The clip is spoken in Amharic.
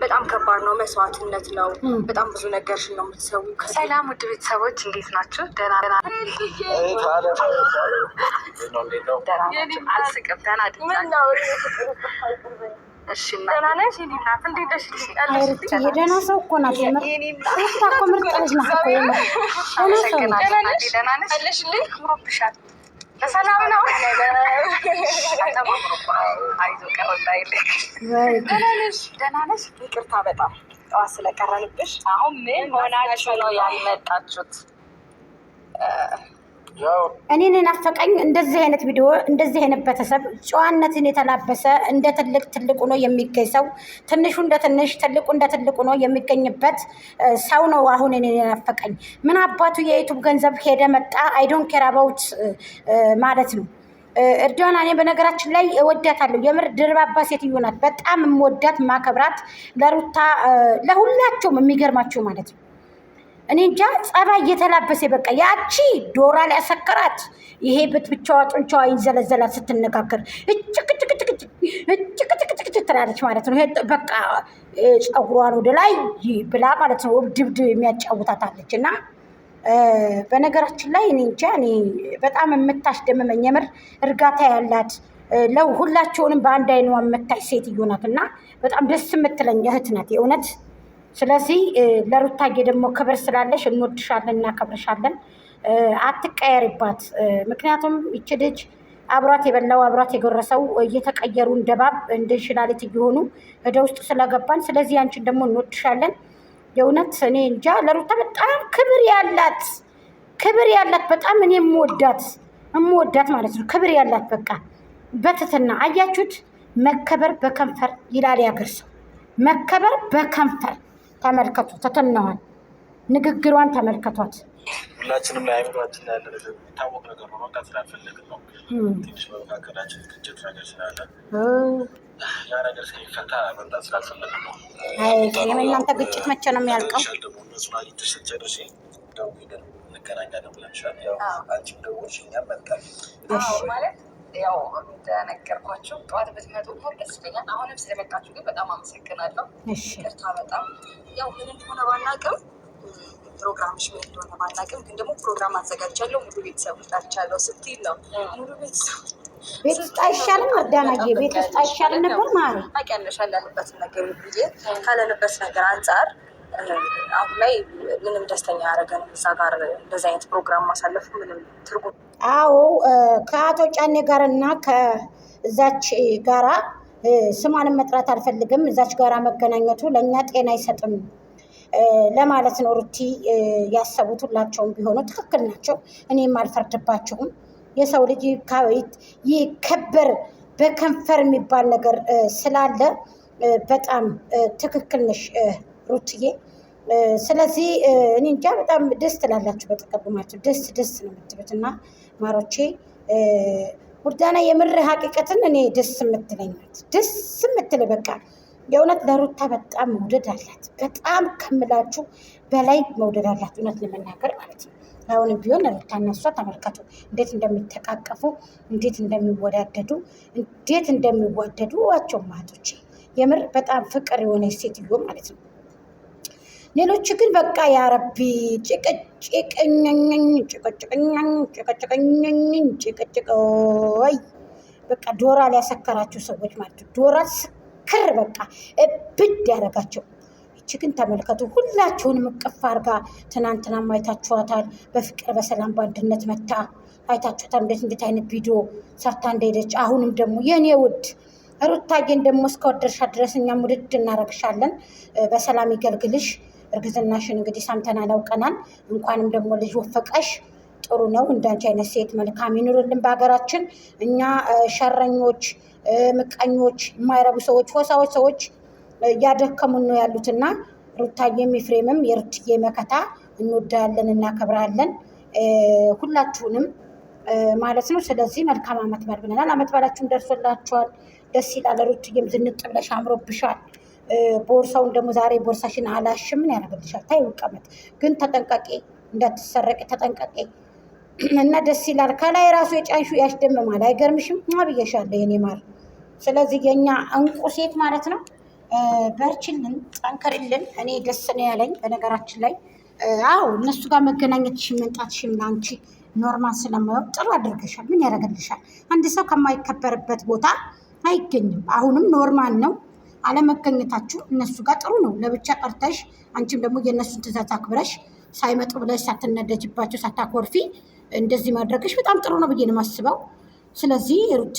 በጣም ከባድ ነው፣ መስዋዕትነት ነው። በጣም ብዙ ነገርሽን ነው የምትሰው። ሰላም ውድ ቤተሰቦች እንዴት ናችሁ? ደህና አልስቅም። የደህና ሰው እኮ ናት። እኮ ምርጥ ልጅ ናት እኮ በሰላም ነው። ደህና ነሽ? ይቅርታ በጣም ጠዋት ስለቀረንብሽ። አሁን ምን ሆናችሁ ነው ያልመጣችሁት? እኔን ናፈቀኝ። እንደዚህ አይነት ቪዲዮ፣ እንደዚህ አይነት ቤተሰብ ጨዋነትን የተላበሰ እንደ ትልቅ ሆኖ የሚገኝ ሰው፣ ትንሹ እንደ ትንሽ፣ ትልቁ እንደ ትልቅ ሆኖ የሚገኝበት ሰው ነው አሁን እኔን ናፈቀኝ። ምን አባቱ የዩቱብ ገንዘብ ሄደ መጣ አይዶን ኬር አባውት ማለት ነው። እርዳና እኔ በነገራችን ላይ እወዳታለሁ። የምር ድርባባ ሴትዮ ናት። በጣም የምወዳት ማከብራት፣ ለሩታ ለሁላቸውም የሚገርማቸው ማለት ነው። እኔ እንጃ ጸባይ እየተላበሰ በቃ ያቺ ዶራ ላይ ያሰከራት ይሄ ብቻዋ ጡንቻዋ ይንዘለዘላል ስትነጋገር እጭ ትላለች ማለት ነው። ይሄ በቃ ጸጉሯን ወደ ላይ ብላ ማለት ነው ድብድ የሚያጫውታታለች። እና በነገራችን ላይ እኔ እንጃ እኔ በጣም የምታስደምመኝ የምር እርጋታ ያላት ሁላቸውንም በአንድ አይኗ የምታይ ሴትዮ ናት። እና በጣም ደስ የምትለኝ እህት ናት የእውነት። ስለዚህ ለሩታዬ ደግሞ ክብር ስላለሽ እንወድሻለን፣ እናከብርሻለን። አትቀየሪባት። ምክንያቱም ይቺ ልጅ አብሯት የበላው አብሯት የጎረሰው እየተቀየሩ እንደባብ እንደ እንሽላሊት እየሆኑ ወደ ውስጥ ስለገባን፣ ስለዚህ አንቺን ደግሞ እንወድሻለን የእውነት። እኔ እንጃ ለሩታ በጣም ክብር ያላት በጣም እኔ የምወዳት ማለት ነው። ክብር ያላት በቃ በትትና አያችሁት። መከበር በከንፈር ይላል ያገር ሰው። መከበር በከንፈር ተመልከቱ። ተተናዋል ንግግሯን ተመልከቷት። ሁላችንም ላይ አይምሯችን ያለ የሚታወቅ ነገር ነው። መውጣት ስላልፈለግን ነው። ትንሽ በመካከላችን ግጭት ነገር ስላለ ያ ነገር ሲፈታ መምጣት ስላልፈለግን ነው። የእናንተ ግጭት መቼ ነው የሚያልቀው? ደግሞ እነሱን አግኝተሽ ስትጨርሺ ደውለን እንገናኛለን ብለንሻል። ያው አንቺም ደውልሽ እኛም መልካም ማለት ያው እንደነገርኳችሁ ጠዋት ብትመጡ ሞር ደስ ይለኛል። አሁንም ስለመጣችሁ ግን በጣም አመሰግናለሁ። ይቅርታ በጣም ያው ምን እንደሆነ ባናውቅም ፕሮግራምሽ ምን እንደሆነ ባናውቅም ግን ደግሞ ፕሮግራም አዘጋጅቻለሁ፣ ሙሉ ቤተሰብ ጠርቻለሁ ስትይ ነው። ሙሉ ቤተሰብ ቤት ውስጥ አይሻልም? እርዳናዬ ቤት ውስጥ አይሻልም ነበር ማለት ታውቂያለሽ። ያለንበትን ነገር ብዬ ካለንበት ነገር አንጻር አሁን ላይ ምንም ደስተኛ ያደረገን እዛ ጋር እንደዚህ አይነት ፕሮግራም ማሳለፉ ምንም ትርጉም። አዎ ከአቶ ጫኔ ጋር እና ከዛች ጋራ ስሟንም መጥራት አልፈልግም። እዛች ጋራ መገናኘቱ ለእኛ ጤና አይሰጥም ለማለት ነው። ሩቲ ያሰቡት ሁላቸውም ቢሆኑ ትክክል ናቸው። እኔም አልፈርድባቸውም። የሰው ልጅ ይከበር በከንፈር የሚባል ነገር ስላለ በጣም ትክክል ነሽ ሩትዬ። ስለዚህ እኔ እንጃ በጣም ደስ ትላላችሁ። በተቀበማችሁ ደስ ነው የምትሉት። እና ማሮቼ ውርዳና የምር ሀቂቀትን እኔ ደስ የምትለኛት ደስ የምትል በቃ የእውነት ለሩታ በጣም መውደድ አላት። በጣም ከምላችሁ በላይ መውደድ አላት እውነት ለመናገር ማለት ነው። አሁንም ቢሆን ሩታ እና እሷ ተመልከቱ እንዴት እንደሚተቃቀፉ፣ እንዴት እንደሚወዳደዱ፣ እንዴት እንደሚዋደዱ ዋቸው ማቶቼ። የምር በጣም ፍቅር የሆነ ሴትዮ ማለት ነው። ሌሎች ግን በቃ ያረቢ ጭቅጭቅ ወይ በቃ ዶራ ሊያሰከራቸው ሰዎች ማለት ነው። ዶራ ስክር በቃ እብድ ያደረጋቸው። ይቺ ግን ተመልከቱ ሁላችሁንም እቅፍ አድርጋ ትናንትና አይታችኋታል። በፍቅር በሰላም በአንድነት መታ አይታችኋታል። እንዴት አይነት ቪዲዮ ሰርታ እንደሄደች። አሁንም ደግሞ የኔ ውድ ሩታዬን ደግሞ እስከወደድሻት ድረስ እኛም ውድድ እናረግሻለን። በሰላም ይገልግልሽ። እርግዝናሽን እንግዲህ ሰምተናል አውቀናል። እንኳንም ደግሞ ልጅ ወፈቀሽ። ጥሩ ነው። እንዳንቺ አይነት ሴት መልካም ይኑርልን በሀገራችን። እኛ ሸረኞች፣ ምቀኞች፣ የማይረቡ ሰዎች፣ ሆሳዎች ሰዎች እያደከሙን ነው ያሉትና ሩታዬም ኤፍሬምም የሩትዬ መከታ እንወዳለን፣ እናከብራለን ሁላችሁንም ማለት ነው። ስለዚህ መልካም አመት በዓል ብለናል። አመት በዓላችሁን ደርሶላችኋል። ደስ ይላል። ሩትዬም ዝንጥ ብለሽ አምሮብሻል። ቦርሳውን ደግሞ ዛሬ ቦርሳሽን አላሽም ምን ያደርግልሻል? ታይ ውቀመት ግን ተጠንቀቂ፣ እንዳትሰረቂ ተጠንቀቂ። እና ደስ ይላል። ከላይ ራሱ የጫንሹ ያስደምማል። አይገርምሽም? ብዬሻለሁ የኔ ማር። ስለዚህ የኛ እንቁ ሴት ማለት ነው በርችልን፣ ጠንከርልን። እኔ ደስ ነው ያለኝ በነገራችን ላይ። አዎ እነሱ ጋር መገናኘትሽን መምጣትሽን አንቺ ኖርማል ስለማየው ጥሩ አድርገሻል። ምን ያደርግልሻል? አንድ ሰው ከማይከበርበት ቦታ አይገኝም። አሁንም ኖርማል ነው አለመገኘታችሁ። እነሱ ጋር ጥሩ ነው። ለብቻ ቀርተሽ አንቺም ደግሞ የእነሱን ትዕዛዝ አክብረሽ ሳይመጡ ብለሽ ሳትነደጅባቸው ሳታኮርፊ እንደዚህ ማድረግሽ በጣም ጥሩ ነው ብዬ ነው የማስበው። ስለዚህ ሩቲ